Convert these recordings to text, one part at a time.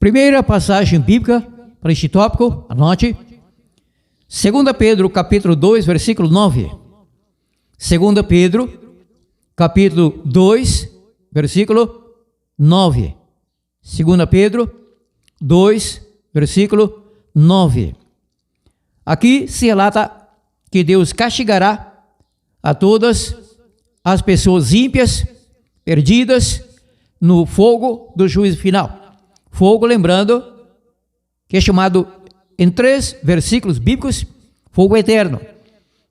Primeira passagem bíblica para este tópico, anote. 2 Pedro, capítulo 2, versículo 9. 2 Pedro, capítulo 2, versículo 9. 2 Pedro 2, versículo 9. Aqui se relata que Deus castigará a todas as pessoas ímpias, perdidas, no fogo do juízo final. Fogo, lembrando, que é chamado em 3 versículos bíblicos, fogo eterno,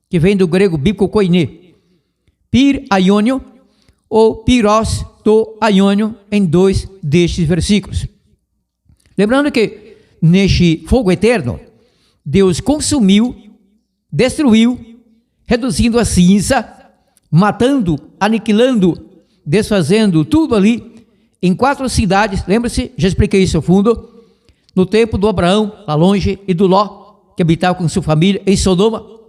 que vem do grego bíblico koiné, pir aiônio ou piros to aiônio, em 2 destes versículos. Lembrando que neste fogo eterno, Deus consumiu, destruiu, reduzindo a cinza, matando, aniquilando, desfazendo tudo ali em 4 cidades. Lembra-se, já expliquei isso a fundo, no tempo do Abraão, lá longe, e do Ló, que habitava com sua família em Sodoma. O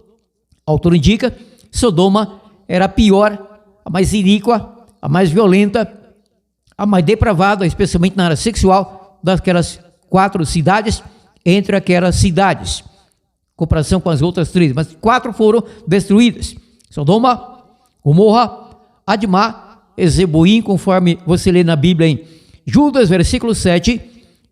autor indica, Sodoma era a pior, a mais iníqua, a mais violenta, a mais depravada, especialmente na área sexual, daquelas 4 cidades, entre aquelas cidades, em comparação com as outras 3, mas 4 foram destruídas: Sodoma, Gomorra, Admá e Zeboim, conforme você lê na Bíblia em Judas, versículo 7,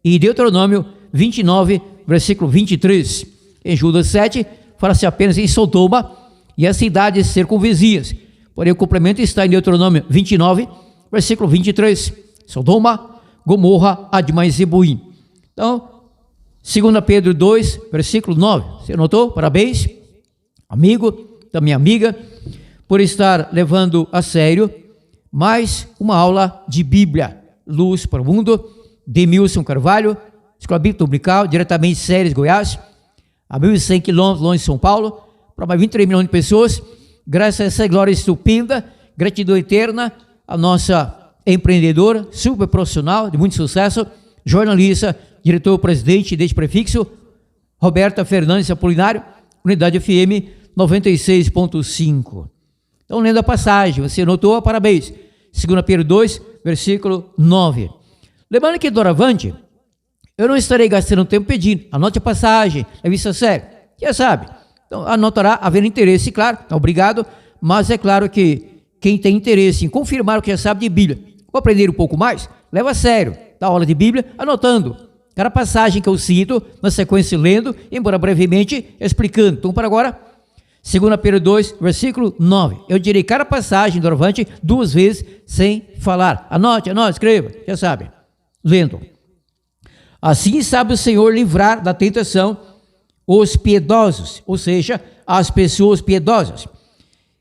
e Deuteronômio 29, versículo 23. Em Judas 7, fala-se apenas em Sodoma e as cidades circunvizinhas, porém o complemento está em Deuteronômio 29, versículo 23, Sodoma, Gomorra, Admá e Zeboim. Então, 2 Pedro 2, versículo 9, você notou? Parabéns, amigo, também amiga, por estar levando a sério mais uma aula de Bíblia, Luz para o Mundo, de Milson Carvalho, Escola Bíblica Dominical, diretamente de Séries, Goiás, a 1.100 quilômetros longe de São Paulo, para mais 23 milhões de pessoas. Graças a essa glória estupenda, gratidão eterna, a nossa empreendedora, super profissional, de muito sucesso, jornalista, diretor-presidente deste prefixo, Roberta Fernandes Apolinário, Unidade FM 96.5. Então, lendo a passagem, você notou? Parabéns. 2 Pedro 2, versículo 9. Lembrando que doravante, eu não estarei gastando tempo pedindo, anote a passagem, leve isso a sério, já sabe. Então, anotará, havendo interesse, claro, obrigado, mas é claro que quem tem interesse em confirmar o que já sabe de Bíblia, ou aprender um pouco mais, leva a sério, da aula de Bíblia, anotando cada passagem que eu cito, na sequência lendo, embora brevemente explicando. Então, para agora, 2 Pedro 2, versículo 9. Eu direi cada passagem doravante 2 vezes sem falar. Anote, escreva, já sabe. Lendo. Assim sabe o Senhor livrar da tentação os piedosos, ou seja, as pessoas piedosas,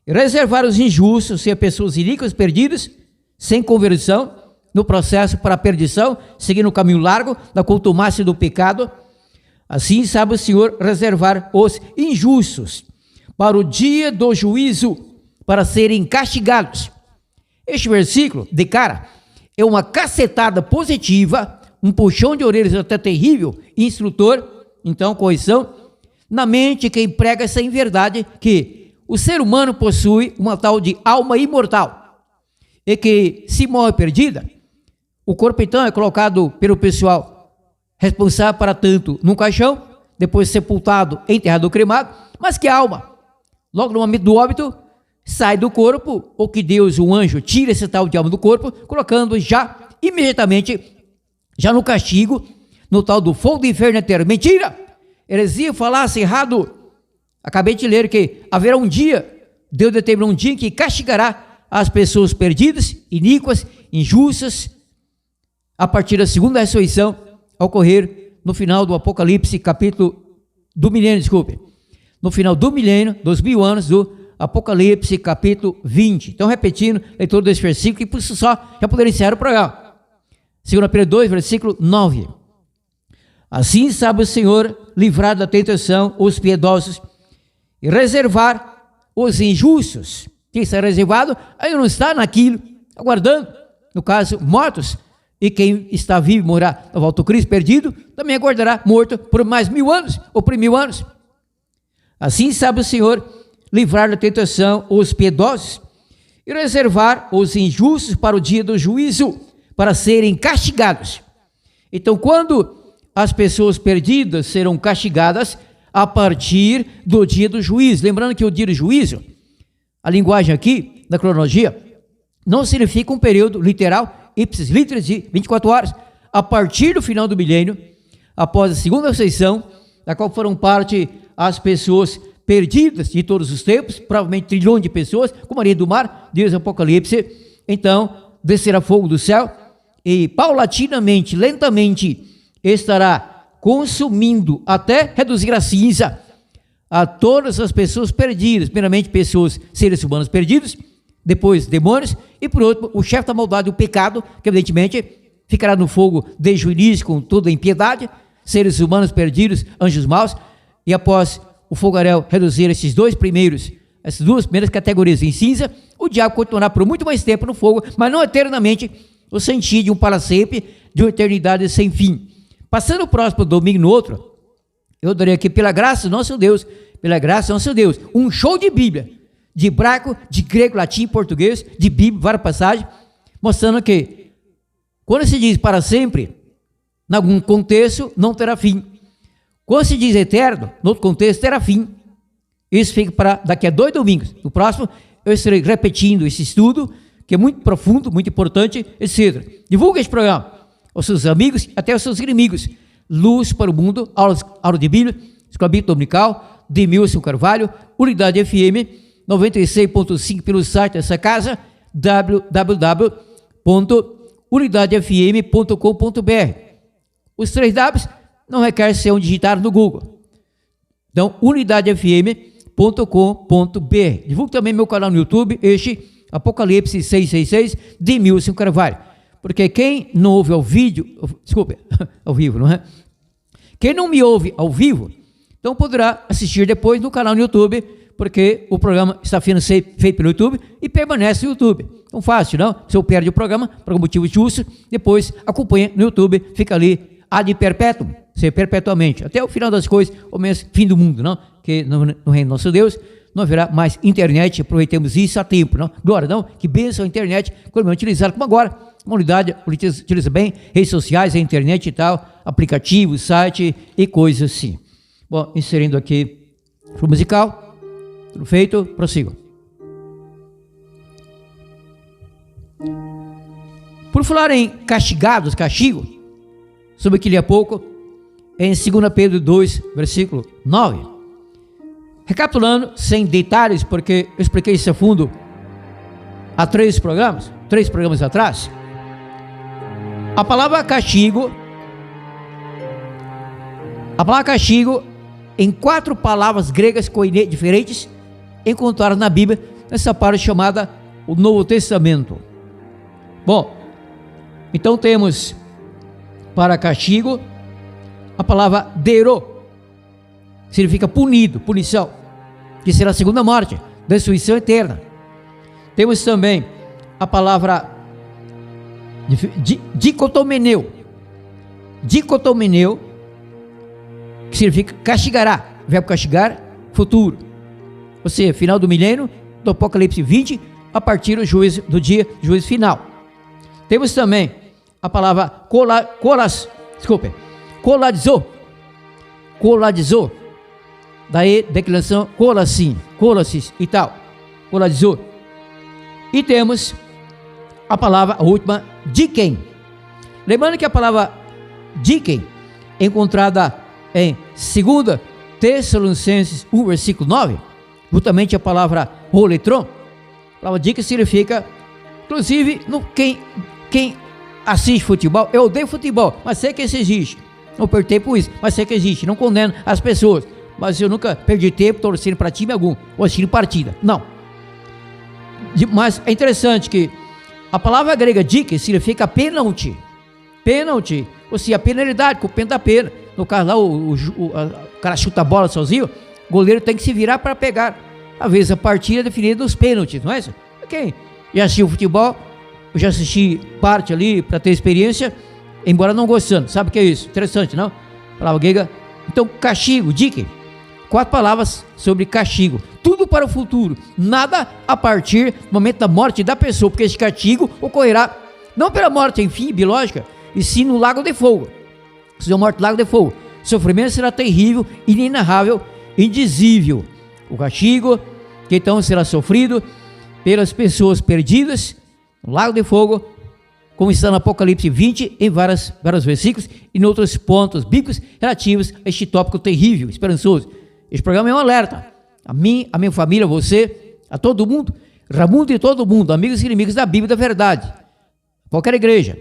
e reservar os injustos, ou seja, pessoas iníquas, perdidas, sem conversão, no processo para a perdição, seguindo o caminho largo da contumácia do pecado. Assim sabe o Senhor reservar os injustos para o dia do juízo, para serem castigados. Este versículo, de cara, é uma cacetada positiva, um puxão de orelhas até terrível, instrutor, então, correção, na mente quem prega essa inverdade, que o ser humano possui uma tal de alma imortal, e que se morre perdida, o corpo então é colocado pelo pessoal responsável para tanto num caixão, depois sepultado, enterrado ou cremado, mas que a alma, logo no momento do óbito, sai do corpo, ou que Deus, um anjo, tira esse tal de alma do corpo, colocando já, imediatamente, já no castigo, no tal do fogo do inferno eterno. Mentira! Heresia, falasse errado. Acabei de ler que haverá um dia, Deus determinou um dia em que castigará as pessoas perdidas, iníquas, injustas, a partir da segunda ressurreição, a ocorrer no final do Apocalipse, no final do milênio, dos 1000 anos do Apocalipse, capítulo 20. Então, repetindo, leitura desse versículo, que por isso só já poderia encerrar o programa. 2 Pedro 2, versículo 9. Assim sabe o Senhor livrar da tentação os piedosos e reservar os injustos. Quem está reservado ainda não está naquilo, aguardando, no caso, mortos. E quem está vivo e morar na volta do Cristo perdido, também aguardará morto por mais 1000 anos, ou por 1000 anos. Assim sabe o Senhor livrar da tentação os piedosos e reservar os injustos para o dia do juízo, para serem castigados. Então, quando as pessoas perdidas serão castigadas a partir do dia do juízo. Lembrando que o dia do juízo, a linguagem aqui, da cronologia, não significa um período literal, ipsis literis, de 24 horas. A partir do final do milênio, após a segunda ressurreição, da qual foram parte as pessoas perdidas de todos os tempos, provavelmente trilhões de pessoas, como a areia do mar, diz o Apocalipse, então descerá fogo do céu e paulatinamente, lentamente, estará consumindo até reduzir a cinza a todas as pessoas perdidas, primeiramente pessoas, seres humanos perdidos, depois demônios, e por último o chefe da maldade, o pecado, que evidentemente ficará no fogo desde o início com toda a impiedade, seres humanos perdidos, anjos maus, e após o fogaréu reduzir essas duas primeiras categorias em cinza, o diabo continuará por muito mais tempo no fogo, mas não eternamente, no sentido de um para sempre, de uma eternidade sem fim. Passando o próximo domingo no outro, eu darei aqui, pela graça do nosso Deus, um show de Bíblia, de hebraico, de grego, latim, português, de Bíblia, várias passagens, mostrando que quando se diz para sempre, em algum contexto, não terá fim. Quando se diz eterno, em outro contexto, terá fim. Isso fica para daqui a 2 domingos. No próximo, eu estarei repetindo esse estudo, que é muito profundo, muito importante, etc. Divulgue este programa aos seus amigos, até aos seus inimigos. Luz para o mundo, aula de Bíblia, Escola Bíblica Dominical, de Milson Carvalho, Unidade FM, 96.5 pelo site dessa casa, www.unidadefm.com.br. Os 3 Ws não requer ser digitado no Google. Então, unidadefm.com.br. Divulgue também meu canal no YouTube, este Apocalipse 666, de Milson Carvalho. Porque quem não ouve ao vivo, não é? Quem não me ouve ao vivo, então poderá assistir depois no canal no YouTube, porque o programa está sendo feito pelo YouTube e permanece no YouTube. Não fácil, não? Se eu perde o programa, por algum motivo justo, depois acompanha no YouTube, fica ali ad perpetuum, perpetuamente, até o final das coisas, ou mesmo fim do mundo, não? Que no reino do nosso Deus não haverá mais internet, aproveitemos isso a tempo, não? Glória, não? Que bênção a internet, quando é utilizar como agora, uma unidade utiliza bem, redes sociais, a internet e tal, aplicativos, site e coisas assim. Bom, inserindo aqui o musical, tudo feito, prossigo. Por falar em castigados, castigo, sobre aquilo há pouco, em 2 Pedro 2, versículo 9. Recapitulando, sem detalhes, porque eu expliquei isso a fundo há 3 programas atrás. A palavra castigo, em 4 palavras gregas diferentes, encontradas na Bíblia, nessa parte chamada o Novo Testamento. Bom, então temos para castigo a palavra dero, significa punido, punição, que será a segunda morte, destruição eterna. Temos também a palavra dicotomeneu, que significa castigará, verbo castigar, futuro, ou seja, final do milênio, do Apocalipse 20, a partir do juízo final. Temos também a palavra coladizou, daí declinação colasis e tal, coladizou. E temos a palavra, a última, diquem. Lembrando que a palavra diquem, encontrada em 2 Tessalonicenses 1, versículo 9, justamente a palavra roletron, a palavra diquem significa, inclusive, quem assiste futebol, eu odeio futebol, mas sei que isso existe, não perco tempo com isso, mas sei que existe, não condeno as pessoas, mas eu nunca perdi tempo torcendo para time algum, ou assistindo partida, não. Mas é interessante que a palavra grega dique significa pênalti, ou seja, a penalidade, com o pena da pena. No caso lá, o cara chuta a bola sozinho, o goleiro tem que se virar para pegar. Às vezes a partida é definida nos pênaltis, não é isso? Quem já assistiu futebol, eu já assisti parte ali para ter experiência, embora não gostando, sabe o que é isso? Interessante, não? Palavra grega. Então, castigo, dique, 4 palavras sobre castigo, tudo para o futuro, nada a partir do momento da morte da pessoa, porque esse castigo ocorrerá não pela morte, enfim, biológica, e sim no lago de fogo, sua morte, lago de fogo. O sofrimento será terrível, inenarrável, indizível. O castigo que então será sofrido pelas pessoas perdidas no lago de fogo, como está no Apocalipse 20, em vários versículos e em outros pontos bíblicos relativos a este tópico terrível, esperançoso. Este programa é um alerta a mim, a minha família, a você, a todo mundo, Ramundo e todo mundo, amigos e inimigos da Bíblia e da verdade, qualquer igreja,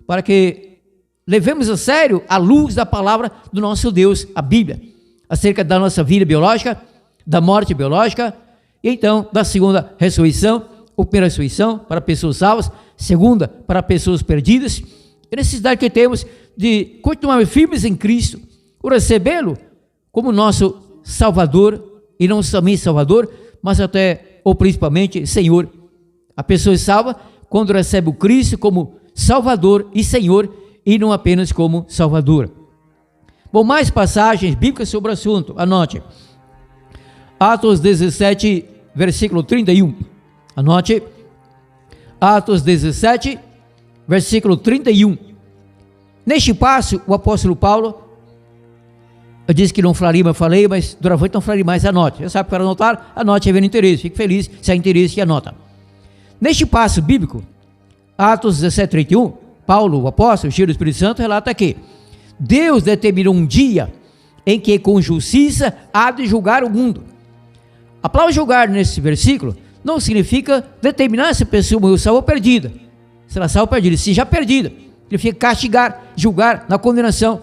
para que levemos a sério a luz da palavra do nosso Deus, a Bíblia, acerca da nossa vida biológica, da morte biológica, e então da segunda ressurreição, ou primeira ressurreição para pessoas salvas, segunda para pessoas perdidas, e a necessidade que temos de continuar firmes em Cristo, o recebê-lo como nosso Salvador, e não somente Salvador, mas até ou principalmente Senhor. A pessoa é salva quando recebe o Cristo como Salvador e Senhor, e não apenas como Salvador. Bom, mais passagens bíblicas sobre o assunto, anote. Atos 17, versículo 31. Anote. Atos 17, versículo 31. Neste passo, o apóstolo Paulo, eu disse que não falaria, mas falei, mas doravante não falaria mais, anote. Já sabe para anotar, anote havendo interesse. Fique feliz se há interesse e anota. Neste passo bíblico, Atos 17, 31, Paulo, o apóstolo, cheio do Espírito Santo, relata que Deus determinou um dia em que com justiça há de julgar o mundo. A palavra julgar nesse versículo não significa determinar se a pessoa morreu salva ou perdida. Se ela salva ou perdida, se já perdida, significa castigar, julgar na condenação.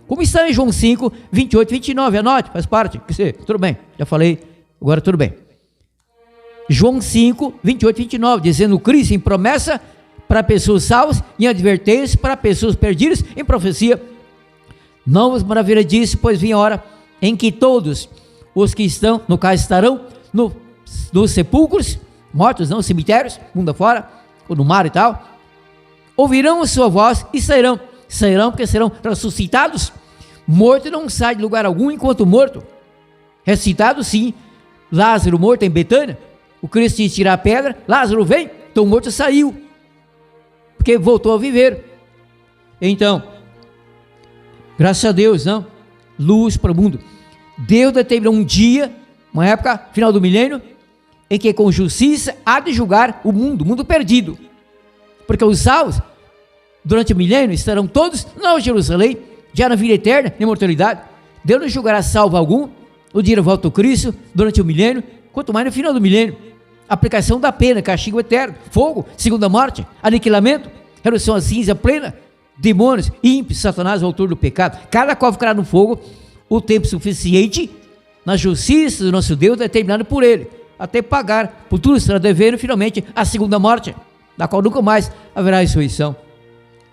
Como está em João 5, 28, 29, anote, faz parte. Tudo bem, já falei, agora tudo bem. João 5, 28, 29, dizendo Cristo em promessa para pessoas salvas, em advertência para pessoas perdidas, em profecia. Não vos maravilha disso, pois vem a hora em que todos os que estão, no caso estarão nos sepulcros, mortos, não cemitérios, mundo afora, ou no mar e tal, ouvirão a sua voz e sairão porque serão ressuscitados. Morto não sai de lugar algum enquanto morto. Ressuscitado sim. Lázaro morto em Betânia, o Cristo disse tirar a pedra, Lázaro vem, então o morto saiu, porque voltou a viver. Então, graças a Deus, não? Luz para o mundo. Deus determinou um dia, uma época, final do milênio, em que com justiça há de julgar o mundo perdido. Porque os salvos, durante o milênio, estarão todos na Nova Jerusalém, já na vida eterna, na imortalidade. Deus não julgará salvo algum no dia da volta do Cristo, durante o milênio, quanto mais no final do milênio. Aplicação da pena, castigo eterno, fogo, segunda morte, aniquilamento, redução à cinza plena, demônios, ímpios, Satanás, o autor do pecado. Cada qual ficará no fogo o tempo suficiente, na justiça do nosso Deus, determinado por Ele, até pagar por tudo que estará devendo, finalmente, a segunda morte, da qual nunca mais haverá ressurreição.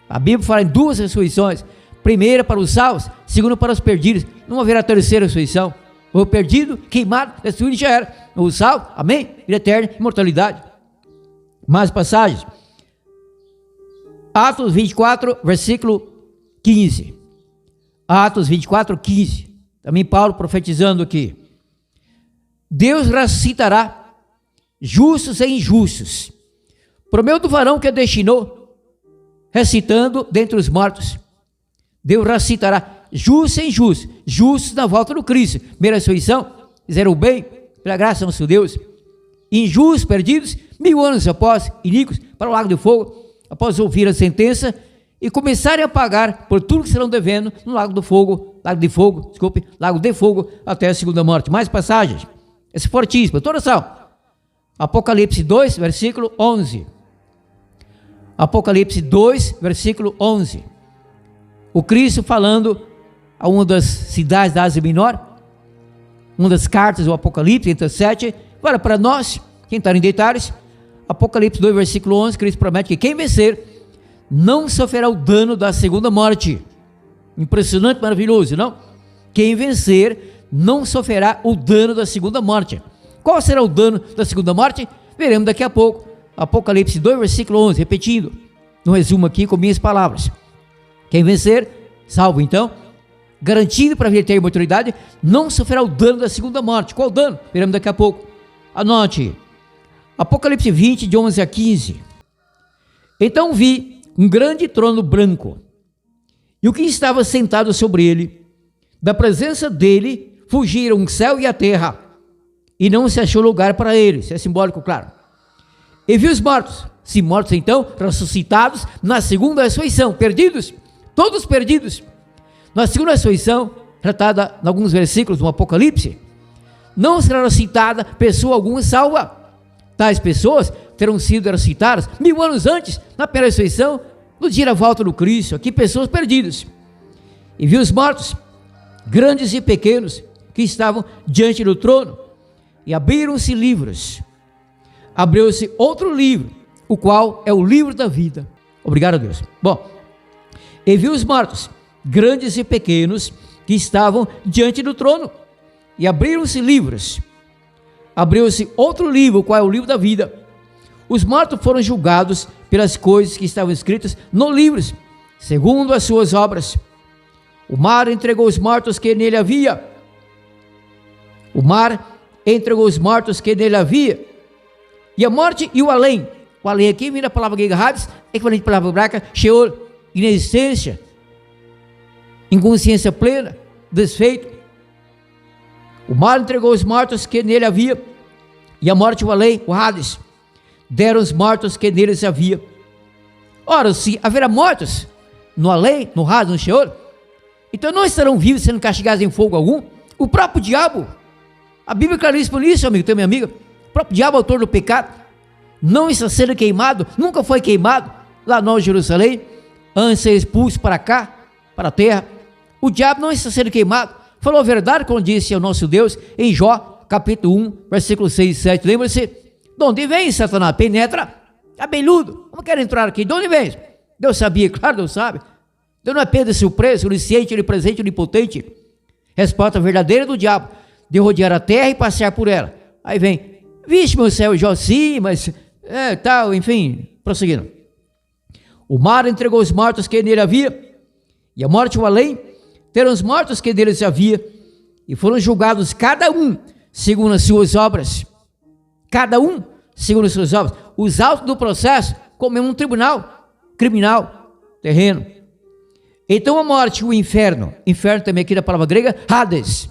A Bíblia fala em duas ressurreições, primeira para os salvos, segunda para os perdidos. Não haverá terceira ressurreição. O perdido, queimado, destruído já era. O salvo, amém, vida eterna, imortalidade. Mais passagens. Atos 24, versículo 15. Atos 24, 15. Também Paulo profetizando aqui. Deus ressuscitará justos e injustos, por meio do varão que destinou, ressuscitando dentre os mortos. Deus ressuscitará justos e injustos, justos na volta do Cristo, primeira ressurreição, fizeram o bem, pela graça do nosso Deus, injustos, perdidos, 1000 anos após, iníquos, para o lago de fogo, após ouvir a sentença, e começarem a pagar por tudo que serão devendo no lago de fogo, até a segunda morte. Mais passagens, esse fortíssimo, toda ação. Apocalipse 2, versículo 11. Apocalipse 2, versículo 11. O Cristo falando a uma das cidades da Ásia Menor, uma das cartas do Apocalipse, entre as 7. Agora, para nós, quem está em detalhes, Apocalipse 2, versículo 11, Cristo promete que quem vencer não sofrerá o dano da segunda morte. Impressionante, maravilhoso, não? Quem vencer não sofrerá o dano da segunda morte. Qual será o dano da segunda morte? Veremos daqui a pouco. Apocalipse 2, versículo 11, repetindo, no resumo aqui com minhas palavras. Quem vencer, salvo então, garantido para a vida eterna e imortalidade, não sofrerá o dano da segunda morte. Qual o dano? Veremos daqui a pouco. Anote, Apocalipse 20, de 11 a 15. Então vi um grande trono branco, E o que estava sentado sobre ele, da presença dele, fugiram o céu e a terra, e não se achou lugar para ele. Isso é simbólico, claro. E viu os mortos, se mortos então, ressuscitados na segunda ressurreição, perdidos, todos perdidos. Na segunda ressurreição, tratada em alguns versículos do Apocalipse, não será citada pessoa alguma salva. Tais pessoas terão sido ressuscitadas 1000 anos antes, na primeira ressurreição, no dia da volta do Cristo. Aqui pessoas perdidas. E viu os mortos, grandes e pequenos, que estavam diante do trono, e abriram-se livros. Abriu-se outro livro, o qual é o livro da vida. Obrigado a Deus. Bom, e viu os mortos, grandes e pequenos, que estavam diante do trono, e abriram-se livros. Abriu-se outro livro, o qual é o livro da vida. Os mortos foram julgados pelas coisas que estavam escritas no livro, segundo as suas obras. O mar entregou os mortos que nele havia. O mar entregou os mortos que nele havia. E a morte e o além. O além aqui vem da palavra grega Hades, equivalente à palavra hebraica Sheol, inexistência, inconsciência plena, desfeito. O mar entregou os mortos que nele havia, e a morte e o além, o Hades, deram os mortos que neles havia. Ora, se haverá mortos no além, no Hades, no Sheol, então não estarão vivos sendo castigados em fogo algum. O próprio diabo, a Bíblia é claríssima nisso, amigo, teu, minha amiga. O próprio diabo, autor do pecado, não está sendo queimado, nunca foi queimado lá no Jerusalém, antes de ser expulso para cá, para a terra. O diabo não está sendo queimado. Falou a verdade quando disse ao nosso Deus em Jó, capítulo 1, versículo 6 e 7. Lembra-se? De onde vem, Satanás? Penetra, cabeludo. Como quer entrar aqui? De onde vem? Deus sabia, claro, Deus sabe. Deus não é Pedro surpresa, onisciente, onipresente, onipotente. Resposta verdadeira do diabo, de rodear a terra e passear por ela. Aí vem, vixe, meu céu, Jó, sim, mas tal, enfim, prosseguindo. O mar entregou os mortos que nele havia, e a morte e o além deram os mortos que neles havia, e foram julgados cada um segundo as suas obras. Cada um segundo as suas obras. Os autos do processo, como em um tribunal criminal terreno. Então a morte e o inferno também aqui da palavra grega, Hades,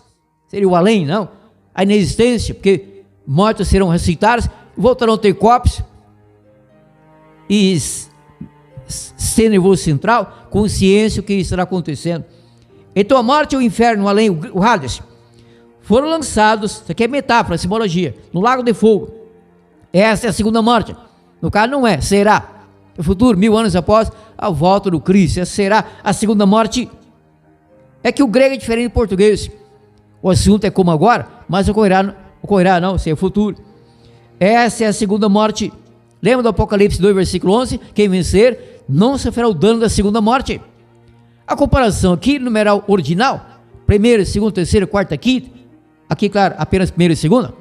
seria o além, não? A inexistência, porque mortos serão ressuscitados, voltarão a ter corpos, e ser nervoso central, consciência do que estará acontecendo. Então a morte e o inferno, além, o Hades, foram lançados, isso aqui é metáfora, simbologia, no lago de fogo. Essa é a segunda morte. No caso não é, será. No futuro, 1000 anos após a volta do Cristo, essa será a segunda morte. É que o grego é diferente do português. O assunto é como agora, mas ocorrerá não, se é futuro. Essa é a segunda morte. Lembra do Apocalipse 2, versículo 11? Quem vencer não sofrerá o dano da segunda morte. A comparação aqui, numeral ordinal, primeira, segunda, terceira, quarta, quinta, aqui, claro, apenas primeira e segunda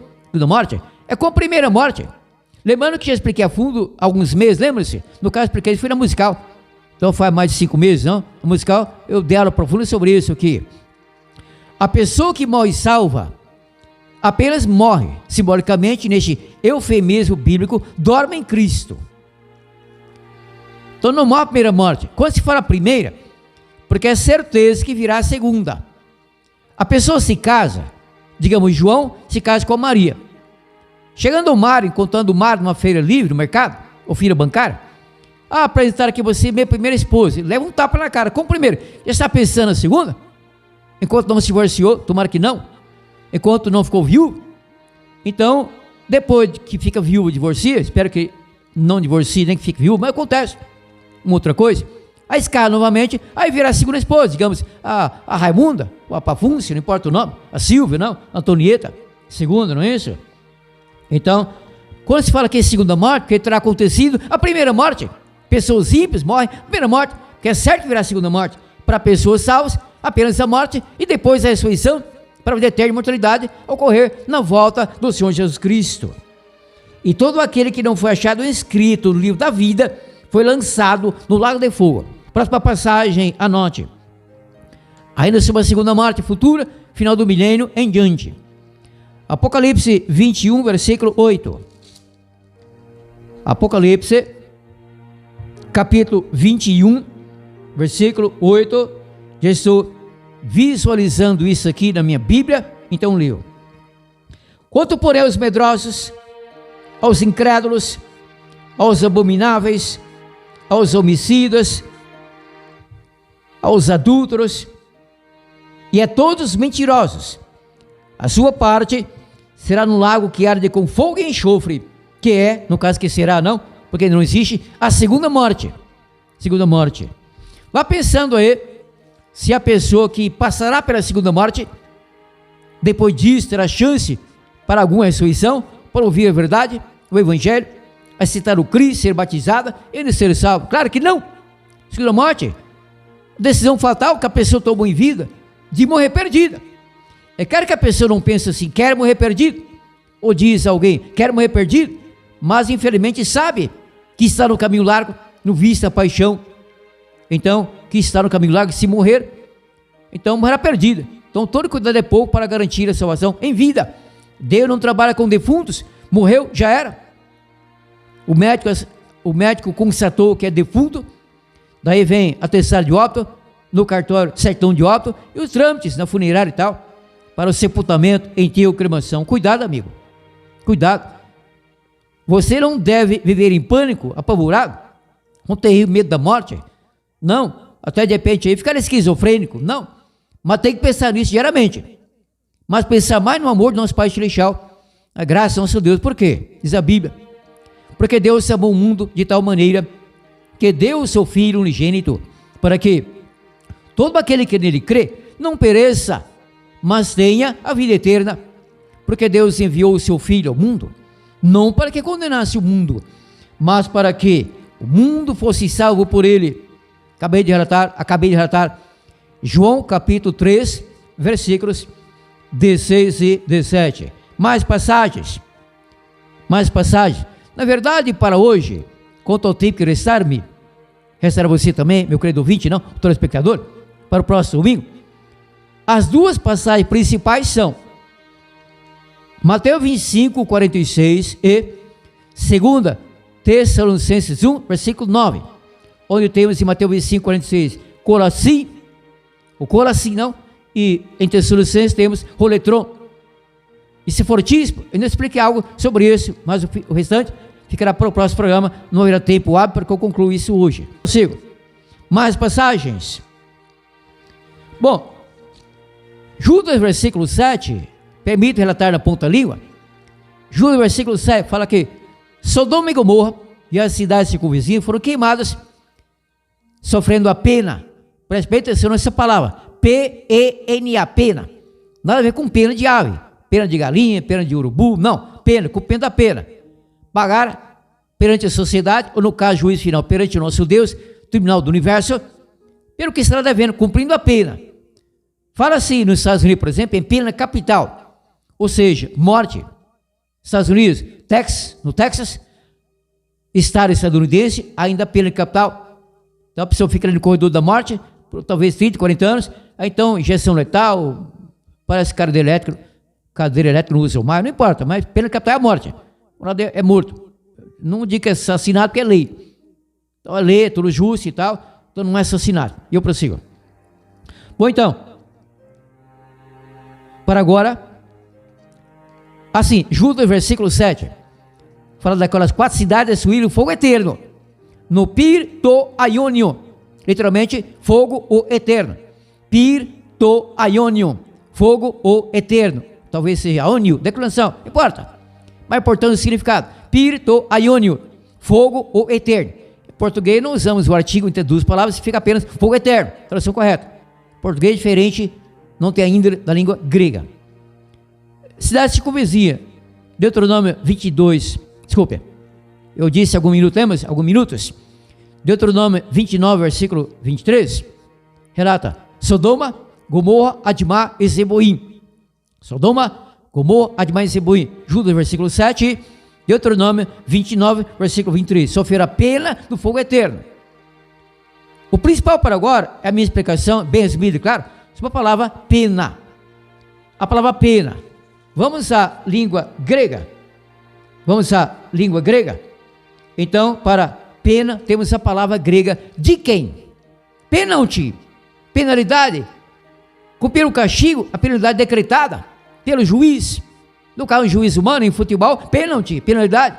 morte, é com a primeira morte. Lembrando que já expliquei a fundo alguns meses, lembra-se? No caso, expliquei, foi na musical. Então faz mais de 5 meses, não? No musical, eu dei aula profunda sobre isso aqui. A pessoa que morre salva, apenas morre, simbolicamente, neste eufemismo bíblico, dorme em Cristo. Então não morre a primeira morte. Quando se fala a primeira, porque é certeza que virá a segunda. A pessoa se casa, digamos, João se casa com a Maria. Chegando ao mar, encontrando o mar numa feira livre, no mercado, ou feira bancária, apresentar aqui você, minha primeira esposa, leva um tapa na cara, como primeiro, já está pensando na segunda? Enquanto não se divorciou, tomara que não, enquanto não ficou viúvo, então, depois que fica viúvo, divorcia, espero que não divorcie, nem que fique viúvo, mas acontece, uma outra coisa, aí escala novamente, aí vira a segunda esposa, digamos, a Raimunda, ou a Pafúncia, não importa o nome, a Silvia, não, a Antonieta, segunda, não é isso? Então, quando se fala que é segunda morte, que terá acontecido a primeira morte, pessoas ímpias morrem, primeira morte, que é certo que virá a segunda morte, para pessoas salvas, apenas a morte, e depois a ressurreição, para a vida eterna e imortalidade, ocorrer na volta do Senhor Jesus Cristo. E todo aquele que não foi achado inscrito no livro da vida, foi lançado no lago de fogo. Próxima passagem, anote. Ainda sobre a segunda morte futura, final do milênio em diante. Apocalipse 21, versículo 8. Apocalipse, capítulo 21, versículo 8, Já estou visualizando isso aqui na minha Bíblia, então leio. Quanto porém aos medrosos, aos incrédulos, aos abomináveis, aos homicidas, aos adúlteros e a todos os mentirosos, a sua parte será no lago que arde com fogo e enxofre, que é, no caso que será não, porque não existe, a segunda morte. Segunda morte. Vá pensando aí, se a pessoa que passará pela segunda morte, depois disso terá chance para alguma ressurreição, para ouvir a verdade, o evangelho, aceitar o Cristo, ser batizada e ser salvo. Claro que não. Segunda morte, decisão fatal que a pessoa tomou em vida, de morrer perdida. É claro que a pessoa não pensa assim, quer morrer perdido, ou diz alguém, quer morrer perdido, mas infelizmente sabe que está no caminho largo, no vício da paixão. Então, que está no caminho largo, se morrer, então morrerá perdida. Então todo cuidado é pouco para garantir a salvação em vida. Deus não trabalha com defuntos, morreu, já era. O médico constatou que é defunto, daí vem atestado de óbito, no cartório certidão de óbito, e os trâmites na funerária e tal, para o sepultamento, enterro, cremação. Cuidado, amigo, cuidado. Você não deve viver em pânico, apavorado, com terrível medo da morte. Não, até de repente aí ficar esquizofrênico, não. Mas tem que pensar nisso diariamente. Mas pensar mais no amor do nosso Pai Celestial, a graça do nosso Deus. Por quê? Diz a Bíblia. Porque Deus amou o mundo de tal maneira que deu o seu Filho unigênito, para que todo aquele que nele crê não pereça, mas tenha a vida eterna. Porque Deus enviou o seu Filho ao mundo, não para que condenasse o mundo, mas para que o mundo fosse salvo por ele. Acabei de relatar João capítulo 3, versículos 16 e 17. Mais passagens. Na verdade, para hoje, quanto ao tempo que restar-me, restará você também, meu querido ouvinte, não, telespectador, para o próximo domingo, as duas passagens principais são Mateus 25, 46 e 2 Tessalonicenses 1, versículo 9, onde temos em Mateus 25, 46, Corazim, o Corazim não, e em Tessalonicenses temos Roletron. Isso é fortíssimo. Eu não expliquei algo sobre isso, mas o restante ficará para o próximo programa, não haverá tempo hábil para que eu conclua isso hoje. Sigo. Mais passagens. Bom, Judas, versículo 7, permite relatar na ponta-língua. Judas, versículo 7, fala que Sodoma e Gomorra e as cidades circunvizinhas foram queimadas, sofrendo a pena. Preste atenção nessa palavra, P-E-N-A, pena. Nada a ver com pena de ave, pena de galinha, pena de urubu, não, pena, com pena da pena. Pagar perante a sociedade, ou no caso, juízo final, perante o nosso Deus, tribunal do universo, pelo que estará devendo, cumprindo a pena. Fala assim nos Estados Unidos, por exemplo, em pena capital, ou seja, morte. Estados Unidos, no Texas, estado estadunidense, ainda pena capital. Então a pessoa fica ali no corredor da morte, por talvez 30, 40 anos, aí então injeção letal, parece cadeira elétrica não usa mais, não importa, mas pena capital é a morte. É morto. Não digo que é assassinato, porque é lei. Então é lei, é tudo justo e tal, então não é assassinato. E eu prossigo. Bom, então, para agora, assim, Judas, versículo 7, fala daquelas 4 cidades, destruíram o fogo eterno, no Pir to Aionion, literalmente, fogo o eterno, Pir to Aionion, fogo o eterno, talvez seja Aonio, declaração, não importa, mas importante o significado, Pir to Aionion, fogo o eterno. Em português não usamos o artigo entre 2 palavras, fica apenas fogo eterno, tradução correta. Português diferente, não tem ainda da língua grega. Cidade circunvizinha, Deuteronômio 22, desculpe, eu disse alguns minutos, Deuteronômio 29, versículo 23, relata, Sodoma, Gomorra, Admá e Zeboim. Sodoma, Gomorra, Admá e Zeboim. Judas, versículo 7, Deuteronômio 29, versículo 23, sofrerá pena do fogo eterno. O principal para agora, é a minha explicação, bem resumida, claro, sobre a palavra pena. A palavra pena. Vamos à língua grega. Então, para pena, temos a palavra grega de quem? Penalti. penalidade, cumprir o castigo, a penalidade decretada pelo juiz. No caso, um juiz humano em futebol, pênalti, penalidade.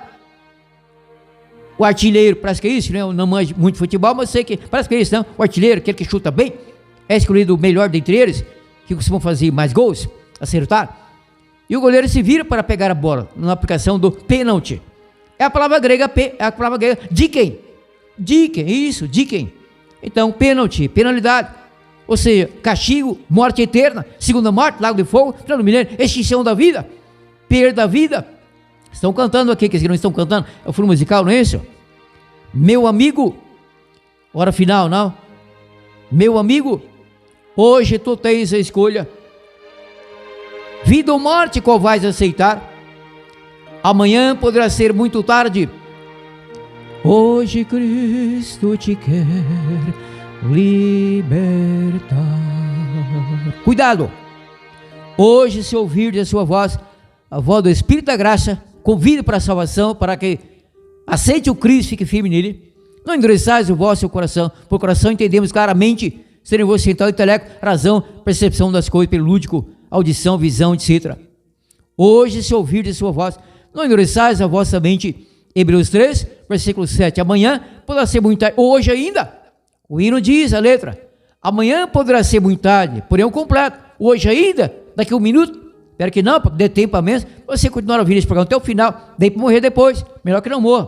O artilheiro, parece que é isso, né? Eu não manjo muito futebol, mas sei que parece que é isso, não? O artilheiro, aquele que chuta bem, é escolhido o melhor dentre eles, que costumam fazer mais gols, acertar. E o goleiro se vira para pegar a bola, na aplicação do pênalti. É a palavra grega, diken. Diken, isso, diken. Então, pênalti, penalidade. Ou seja, castigo, morte eterna, segunda morte, lago de fogo, plano milênio, extinção da vida, perda da vida. Estão cantando aqui, que não estão cantando, é o fundo musical, não é isso? Meu amigo, hora final, não? Meu amigo, hoje tu tens a escolha. Vida ou morte, qual vais aceitar? Amanhã poderá ser muito tarde. Hoje Cristo te quer libertar. Cuidado! Hoje, se ouvir a sua voz, a voz do Espírito da Graça, convide para a salvação, para que aceite o Cristo, fique firme nele. Não endureçais o vosso coração. Por coração entendemos claramente, serem vosso central, intelecto, razão, percepção das coisas, pelo lúdico, audição, visão, etc. Hoje, se ouvir a sua voz, não endureçais a vossa mente. Hebreus 3, versículo 7. Amanhã poderá ser muito tarde. Hoje ainda, o hino diz, a letra, amanhã poderá ser muito tarde, porém o completo. Hoje ainda, daqui a um minuto, espero que não, para ter tempo a menos, você continuar ouvindo esse programa até o final, daí para morrer depois, melhor que não morra.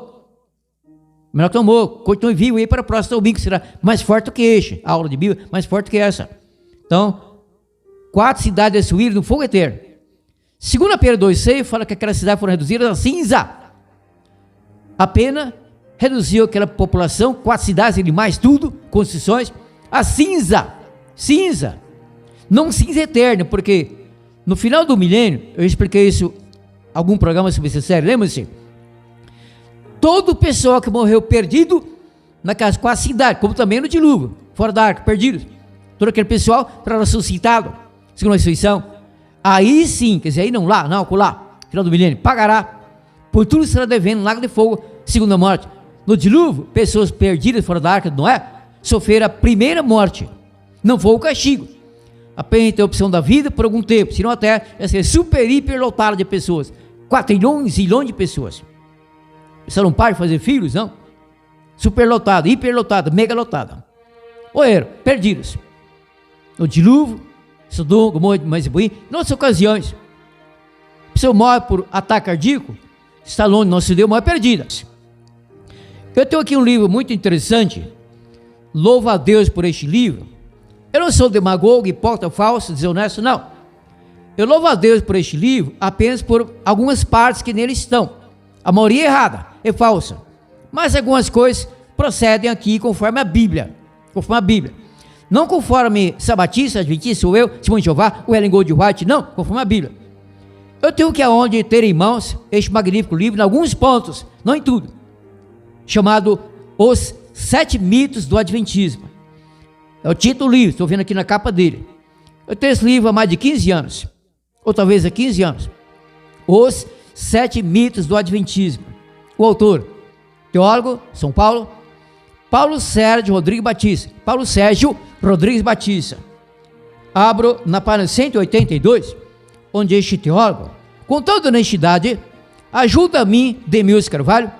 Melhor que não morra, continue vivo aí para o próximo domingo, que será mais forte do que este, a aula de Bíblia, mais forte que essa. Então, 4 cidades destruídas no fogo eterno. 2 Pedro 2,6 fala que aquelas cidades foram reduzidas a cinza. A pena reduziu aquela população, 4 cidades, e mais tudo, construções, a cinza. Cinza. Não cinza eterna, porque no final do milênio, eu expliquei isso em algum programa sobre essa série, lembra-se? Todo o pessoal que morreu perdido naquelas 4 cidades, como também no dilúvio, fora da arca, perdidos. Todo aquele pessoal para ressuscitado, segundo a ressurreição. Aí sim, quer dizer, aí não lá, não, acolá, final do milênio, pagará. Por tudo será devendo no lago de fogo, segunda morte. No dilúvio, pessoas perdidas fora da arca de Noé sofreram a primeira morte. Não foi o castigo. Apenas a interrupção da vida por algum tempo, senão a terra ia ser super, hiper lotada de pessoas. 4 trilhões, zilhões de pessoas. Você não para de fazer filhos, não? Super lotada, hiper lotada, mega lotada. Morreram, perdidos. No dilúvio, Sodoma, Gomorra, mais em outras ocasiões. A pessoa morre por ataque cardíaco, está longe, não se deu, morre perdida. Eu tenho aqui um livro muito interessante, louva a Deus por este livro. Eu não sou demagogo, hipócrita, falso, desonesto, não. Eu louvo a Deus por este livro apenas por algumas partes que nele estão. A maioria é errada, é falsa. Mas algumas coisas procedem aqui conforme a Bíblia. Conforme a Bíblia. Não conforme Sabatista, Adventista, sou eu, Simão de Jeová, o Ellen Goldwhite, não, conforme a Bíblia. Eu tenho que aonde ter em mãos este magnífico livro, em alguns pontos, não em tudo, chamado Os 7 Mitos do Adventismo. É o título do livro, estou vendo aqui na capa dele. Eu tenho esse livro há mais de 15 anos, ou talvez há 15 anos. Os 7 Mitos do Adventismo. O autor, teólogo, São Paulo, Paulo Sérgio Rodrigues Batista. Paulo Sérgio Rodrigues Batista. Abro na página 182, onde este teólogo, com toda honestidade, ajuda a mim, Demilson Carvalho,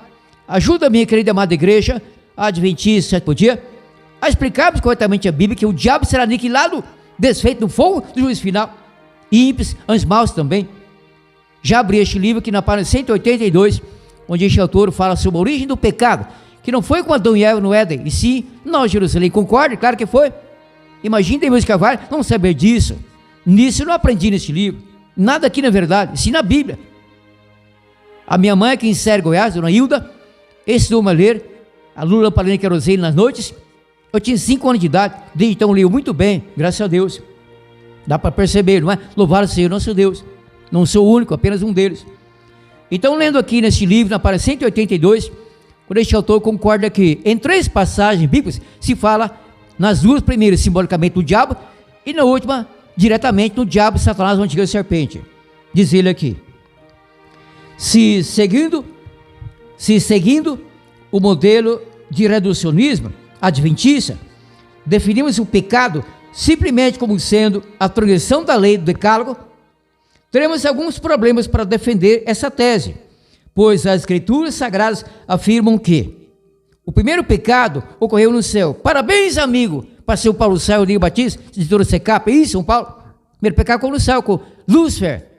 ajuda a minha querida amada igreja, a Adventista 7 dia, a explicarmos corretamente a Bíblia, que o diabo será aniquilado, desfeito no fogo do juízo final, ímpios, anjos maus também. Já abri este livro aqui na página 182, onde este autor fala sobre a origem do pecado, que não foi com Adão e Eva no Éden, e sim, nós, Jerusalém, concorda? Claro que foi. Imagina Demilson Carvalho não saber disso. Nisso eu não aprendi neste livro, nada aqui na verdade, sim na Bíblia. A minha mãe aqui em Série Goiás, dona Hilda, ensinou-me a ler a Lula Lamparina Querosene nas noites. Eu tinha 5 anos de idade, desde então leio muito bem, graças a Deus. Dá para perceber, não é? Louvado seja o nosso Deus. Não sou o único, apenas um deles. Então, lendo aqui neste livro, na página 182, quando este autor concorda que em 3 passagens bíblicas se fala nas 2 primeiras simbolicamente do diabo e na última diretamente no diabo, Satanás, o antigo serpente. Diz ele aqui: se seguindo o modelo de reducionismo adventista, definimos o pecado simplesmente como sendo a transgressão da lei do decálogo, teremos alguns problemas para defender essa tese, pois as escrituras sagradas afirmam que o primeiro pecado ocorreu no céu. Parabéns, amigo, pastor Paulo Céu, Liga Batista, editora Secap, isso, São Paulo. O primeiro pecado ocorreu no céu, com Lúcifer,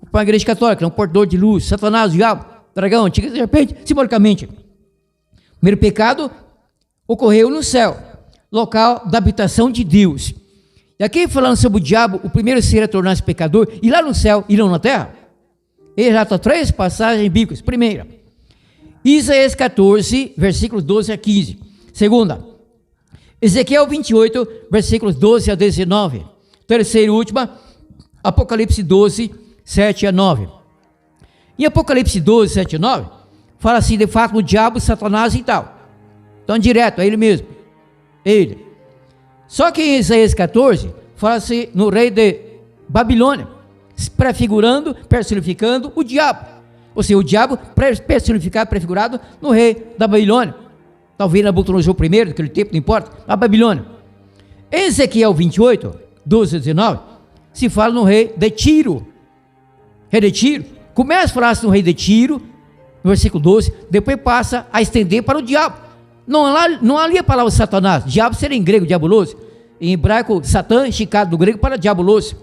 com a igreja católica, um portador de luz, Satanás, o diabo, dragão, antiga serpente, simbolicamente. O primeiro pecado ocorreu no céu, local da habitação de Deus. E aqui falando sobre o diabo, o primeiro ser a tornar-se pecador, e lá no céu e não na terra, ele relata 3 passagens bíblicas. Primeira, Isaías 14, versículos 12 a 15. Segunda, Ezequiel 28, versículos 12 a 19. Terceira e última, Apocalipse 12, 7 a 9. Em Apocalipse 12, 7 a 9, fala assim, de fato, o diabo, Satanás e tal. Então, direto, é ele mesmo. Ele. Só que em Isaías 14, fala-se no rei de Babilônia, prefigurando, personificando o diabo. Ou seja, o diabo personificado, prefigurado no rei da Babilônia. Talvez Nabucodonosor I, naquele tempo, não importa, a Babilônia. Em Ezequiel 28, 12 a 19, se fala no rei de Tiro. Rei de Tiro. Começa a falar no rei de Tiro, no versículo 12, depois passa a estender para o diabo. Não há ali a palavra Satanás. Diabo seria em grego, diabolos. Em hebraico, Satã, esticado do grego para diabolos.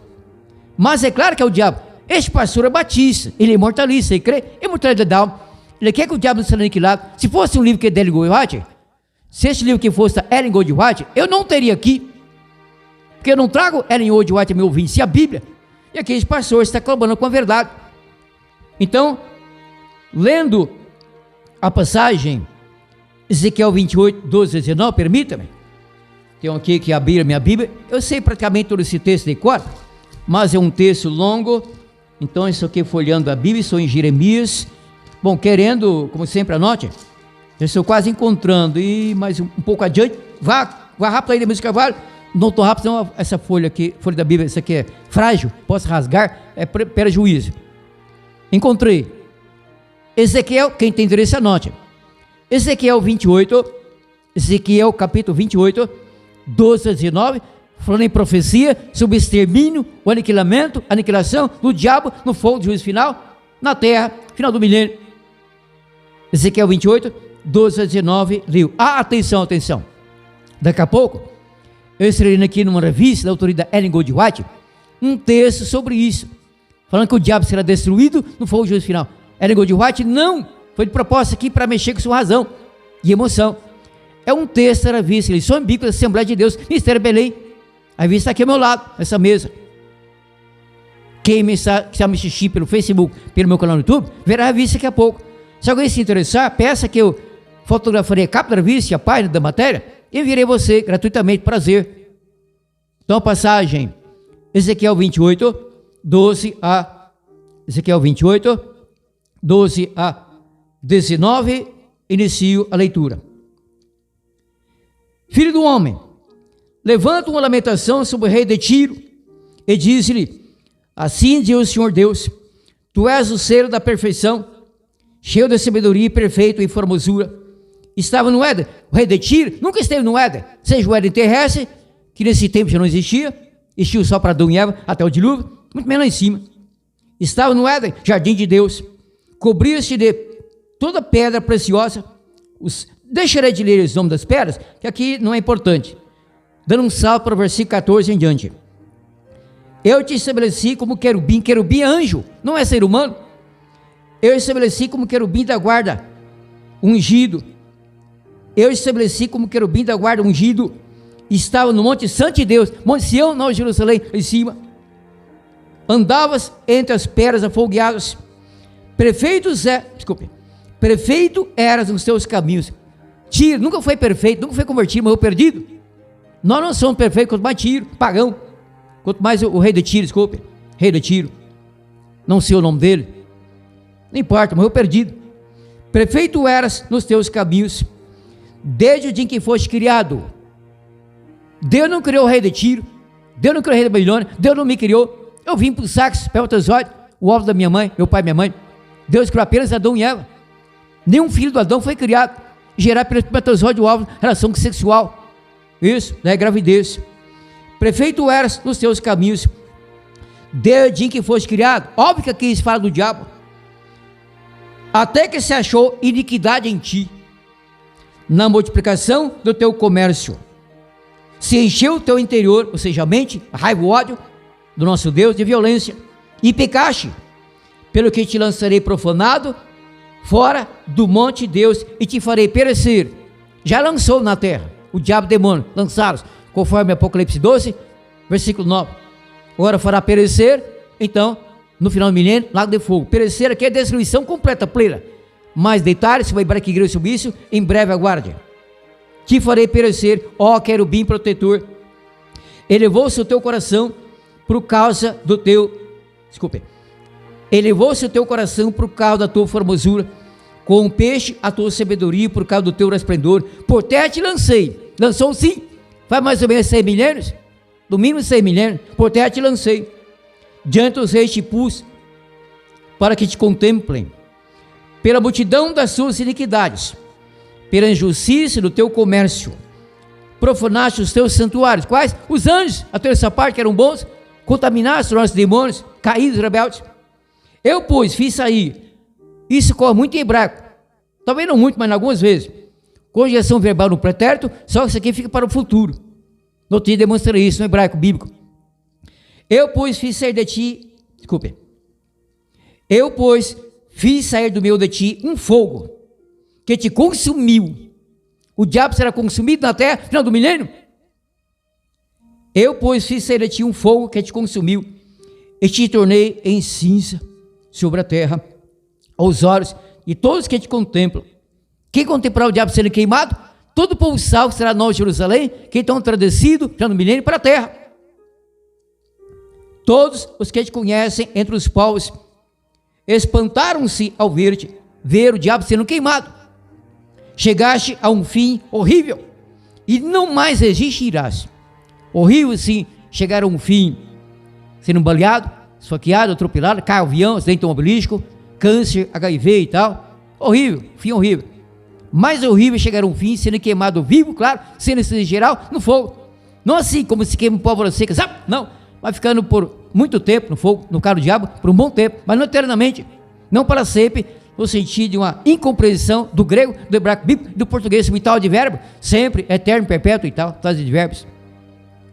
Mas é claro que é o diabo. Este pastor é batista, ele é imortalista, ele crê em imortalidade da alma. Ele quer que o diabo não seja aniquilado. Se fosse um livro que é de Ellen G. White, se este livro que fosse da Ellen G. White, eu não teria aqui. Porque eu não trago Ellen G. White a meu ouvinte, se a Bíblia. E aqui esse pastor está clamando com a verdade. Então, lendo a passagem Ezequiel 28, 12 a 19, permita-me. Tenho aqui que abrir a minha Bíblia. Eu sei praticamente todo esse texto de cor, mas é um texto longo. Então, isso aqui folheando a Bíblia, estou em Jeremias. Bom, querendo, como sempre, anote. Já estou quase encontrando. E mais um pouco adiante, vá rápido aí, Deus Carvalho. Não estou rápido, senão essa folha aqui, folha da Bíblia, essa aqui é frágil, posso rasgar, é prejuízo. Encontrei. Ezequiel, quem tem interesse, anote. Ezequiel 28, Ezequiel capítulo 28, 12 a 19, falando em profecia sobre o extermínio, o aniquilamento, a aniquilação do diabo no fogo do juízo final, na terra, final do milênio. Ezequiel 28, 12 a 19, leu. Atenção, atenção. Daqui a pouco, eu estarei aqui numa revista da autoria Ellen G. White, um texto sobre isso, falando que o diabo será destruído no fogo do juízo final. Ellen G. White não foi de propósito aqui para mexer com sua razão e emoção. É um texto da revista Lições Bíblicas da Assembleia de Deus, Ministério Belém. A revista está aqui ao meu lado, nessa mesa. Quem está me assistindo pelo Facebook, pelo meu canal no YouTube, verá a revista daqui a pouco. Se alguém se interessar, peça que eu fotografarei a capa da revista, a página da matéria, e enviarei você gratuitamente, prazer. Então a passagem, Ezequiel 28, 12 a 19, inicio a leitura. Filho do homem, levanta uma lamentação sobre o rei de Tiro, e diz-lhe, assim diz o Senhor Deus, tu és o ser da perfeição, cheio de sabedoria e perfeito em formosura. Estava no Éden, o rei de Tiro nunca esteve no Éden, seja o Éden terrestre, que nesse tempo já não existia, existiu só para Adão e Eva, até o dilúvio, muito menos lá em cima. Estava no Éden, jardim de Deus, cobria-se de toda pedra preciosa. Deixarei de ler os nomes das pedras, que aqui não é importante. Dando um salto para o versículo 14 em diante. Eu te estabeleci como querubim. Querubim é anjo, não é ser humano. Eu estabeleci como querubim da guarda ungido. Eu estabeleci como querubim da guarda ungido. Estava no Monte Santo de Deus, Monte Sião, não Jerusalém, lá em cima. Andavas entre as pedras afogueadas. Perfeito eras nos teus caminhos. Tiro nunca foi perfeito, nunca foi convertido, morreu perdido. Nós não somos perfeitos, quanto mais Tiro, pagão. Quanto mais o rei de Tiro, rei de Tiro. Não sei o nome dele. Não importa, morreu perdido. Perfeito eras nos teus caminhos, desde o dia em que foste criado. Deus não criou o rei de Tiro, Deus não criou o rei da Babilônia, Deus não me criou. Eu vim para o saco, espermatozoide, o ovo da minha mãe, meu pai e minha mãe. Deus criou apenas Adão e Eva. Nenhum filho do Adão foi criado, gerar pelo espermatozoide o ovo, relação sexual. Isso, não é gravidez. Perfeito eras nos teus caminhos, desde em que foste criado. Óbvio que aqui se fala do diabo. Até que se achou iniquidade em ti, na multiplicação do teu comércio. Se encheu o teu interior, ou seja, a mente, a raiva, o ódio do nosso Deus, de violência. E pecaste, pelo que te lançarei profanado, fora do monte de Deus, e te farei perecer. Já lançou na terra, o diabo e o demônio, lançaram, conforme Apocalipse 12, versículo 9. Agora fará perecer, então, no final do milênio, lago de fogo. Perecer aqui é destruição completa, plena. Mais detalhes sobre a igreja sobre isso, em breve aguarde. Te farei perecer, ó querubim protetor. Elevou-se o teu coração por causa do teu... Elevou-se o teu coração por causa da tua formosura, com o peixe a tua sabedoria por causa do teu resplendor. Por terra te lancei. Lançou sim, faz mais ou menos 6 milênios, no mínimo 6 milênios. Por terra te lancei, diante dos reis te pus, para que te contemplem, pela multidão das suas iniquidades, pela injustiça do teu comércio, profanaste os teus santuários. Quais? Os anjos, a terça parte que eram bons, contaminaste os nossos demônios, caídos, rebeldes. Eu, pois, fiz sair, isso corre muito em hebraico, talvez não muito, mas algumas vezes, conjugação verbal no pretérito, só que isso aqui fica para o futuro. No outro dia demonstra isso no hebraico bíblico. Eu, pois, fiz sair de ti, eu, pois, fiz sair do meio de ti um fogo, que te consumiu. O diabo será consumido na terra, no final do milênio? Eu, pois, fiz sair de ti um fogo que te consumiu, e te tornei em cinza sobre a terra, aos olhos de todos que te contemplam. Quem contemplar o diabo sendo queimado, todo o povo salvo será Nova Jerusalém, que estão tradecidos, já no milênio, para a terra. Todos os que te conhecem entre os povos espantaram-se ao ver o diabo sendo queimado. Chegaste a um fim horrível, e não mais resistirás. Horrível sim, chegar a um fim, sendo baleado, esfaqueado, atropelado, cai avião, acidente automobilístico, câncer, HIV e tal. Horrível, fim horrível. Mais horrível chegar a um fim sendo queimado vivo, claro, sendo em geral, no fogo. Não assim como se queima pólvora seca, sabe? Não, vai ficando por muito tempo no fogo, no carro do diabo, por um bom tempo, mas não eternamente, não para sempre, no sentido de uma incompreensão do grego, do hebraico bíblico, do português, vital de verbo, sempre, eterno, perpétuo e tal, tase de verbos.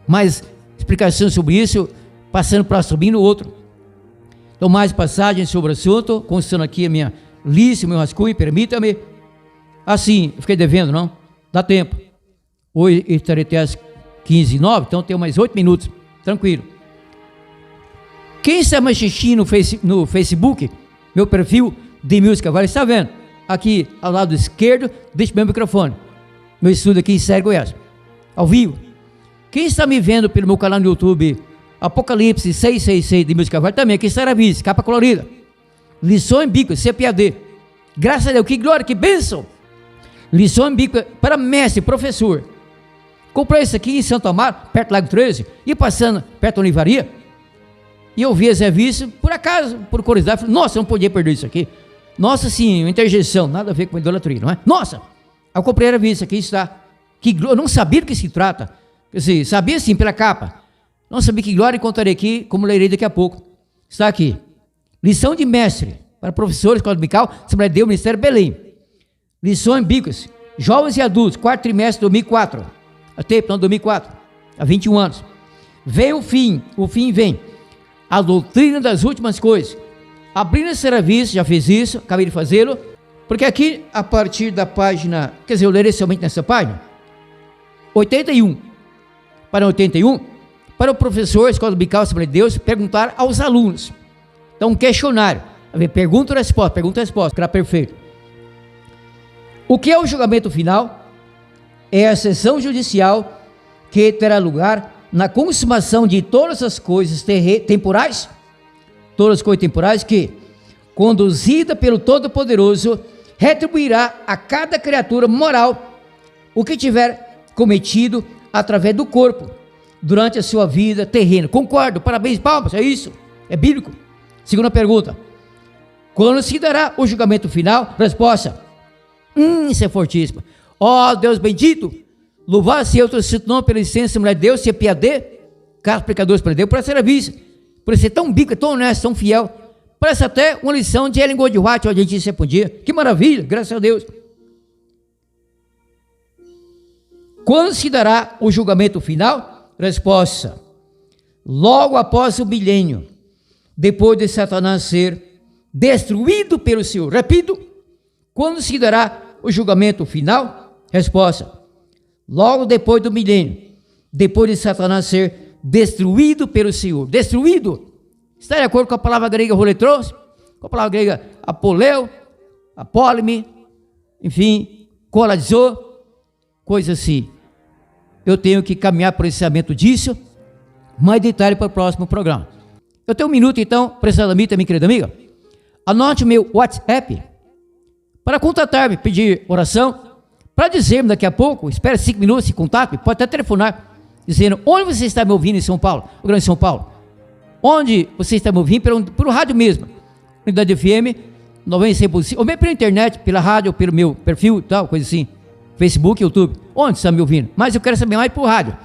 Mais explicação sobre isso, passando para subindo o outro. Então, mais passagens sobre o assunto, constando aqui a minha lista, o meu rascunho, permita-me. Assim, eu fiquei devendo, não? Dá tempo. Hoje estarei até às 15h09, então tenho mais 8 minutos, tranquilo. Quem está me assistindo no Facebook, meu perfil de música, vai estar vendo. Aqui ao lado esquerdo, deixa meu microfone. Meu estúdio aqui em Série Goiás, ao vivo. Quem está me vendo pelo meu canal no YouTube, Apocalipse 666 de música, vai também, aqui está a vista, capa colorida. Lição bíblica, CPAD. Graças a Deus, que glória, que bênção. Lição bíblica para mestre, professor. Comprei isso aqui em Santo Amaro, perto do Lago 13, e passando perto da Olivaria, e eu vi as revistas, por acaso, por curiosidade, falei, nossa, eu não podia perder isso aqui. Nossa, sim, uma interjeição, nada a ver com idolatria, não é? Nossa, eu comprei a revista, aqui está. Que glória, eu não sabia do que se trata. Quer dizer, sabia sim pela capa. Não sabia que glória, encontrarei aqui, como lerei daqui a pouco. Está aqui. Lição de mestre, para professores, escola dominical, Assembleia de Deus, Ministério Belém. Lições bíblicas, jovens e adultos, quarto trimestre de 2004. Até, não, 2004, há 21 anos. Vem o fim vem. A doutrina das últimas coisas. Abrindo essa revista, já fiz isso, acabei de fazê-lo, porque aqui, a partir da página, quer dizer, eu lerei somente nessa página, 81, para o professor, escola dominical, Assembleia de Deus, perguntar aos alunos. Então, um questionário, pergunta e resposta, será perfeito. O que é o julgamento final? É a sessão judicial que terá lugar na consumação de todas as coisas temporais, que, conduzida pelo Todo-Poderoso, retribuirá a cada criatura moral o que tiver cometido através do corpo, durante a sua vida terrena. Concordo, parabéns, palmas, é isso, é bíblico. Segunda pergunta, quando se dará o julgamento final? Resposta, isso é fortíssimo. Ó Deus bendito, louvado seja o teu santo nome pela licença, mulher de Deus, CPAD, caso pecadores perdeu, por essa serviço, por ser tão bico, tão honesto, tão fiel. Parece até uma lição de Ellen Goldwhite, onde a gente sempre podia. Que maravilha, graças a Deus. Quando se dará o julgamento final? Resposta: logo após o milênio, depois de Satanás ser destruído pelo Senhor. Repito, quando se dará o julgamento final? Resposta: logo depois do milênio, depois de Satanás ser destruído pelo Senhor. Destruído. Está de acordo com a palavra grega roletros? Com a palavra grega apoleu, apólime, enfim, coladzou, coisa assim. Eu tenho que caminhar para o ensinamento disso, mais detalhe para o próximo programa. Eu tenho um minuto, então, prezadamente, minha querida amiga. Anote o meu WhatsApp para contatar-me, pedir oração, para dizer-me daqui a pouco, espere 5 minutos, se contate, pode até telefonar, dizendo onde você está me ouvindo em São Paulo, o Grande São Paulo. Onde você está me ouvindo, pelo rádio mesmo, Unidade FM, 96.5, ou mesmo pela internet, pela rádio, pelo meu perfil e tal, coisa assim, Facebook, YouTube. Onde você está me ouvindo? Mas eu quero saber mais por rádio.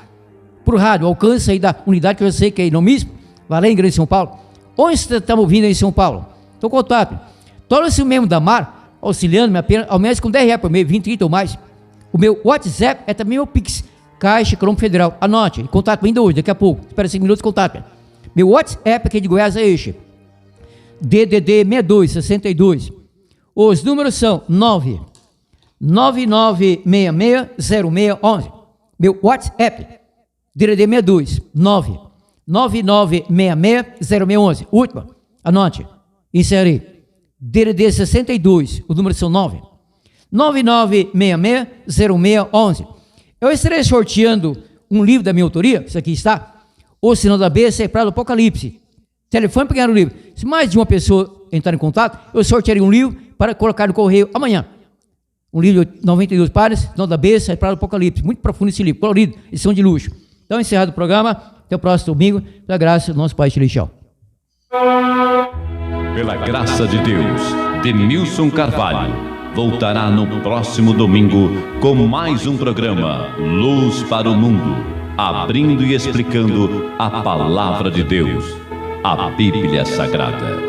Por rádio, alcance aí da unidade que eu sei que é no mesmo, vai lá em Grande São Paulo. Onde você está me ouvindo aí em São Paulo? Então contato. Torna-se o membro da MAR, auxiliando-me apenas, ao menos com 10 reais por mês, 20, 30 ou mais. O meu WhatsApp é também meu Pix, Caixa Econômica Federal. Anote, contato ainda hoje, daqui a pouco. Espera 5 minutos, contato. Meu WhatsApp aqui de Goiás é este: DDD 6262. Os números são 999660611. Meu WhatsApp, DDD 62 999660611. Última, anote, insere DDD 62, os números são 999660611. Eu estarei sorteando um livro da minha autoria, isso aqui está, O Sinal da Besta para o Apocalipse. Telefone para ganhar o livro. Se mais de uma pessoa entrar em contato, eu sortearei um livro para colocar no correio amanhã. Um livro de 92 páginas, Sinal da Besta para o Apocalipse. Muito profundo esse livro, colorido, edição de luxo. Então, encerrado o programa, até o próximo domingo, pela graça do nosso Pai Celestial. Pela graça de Deus, Denilson Carvalho voltará no próximo domingo com mais um programa Luz para o Mundo, abrindo e explicando a Palavra de Deus, a Bíblia Sagrada.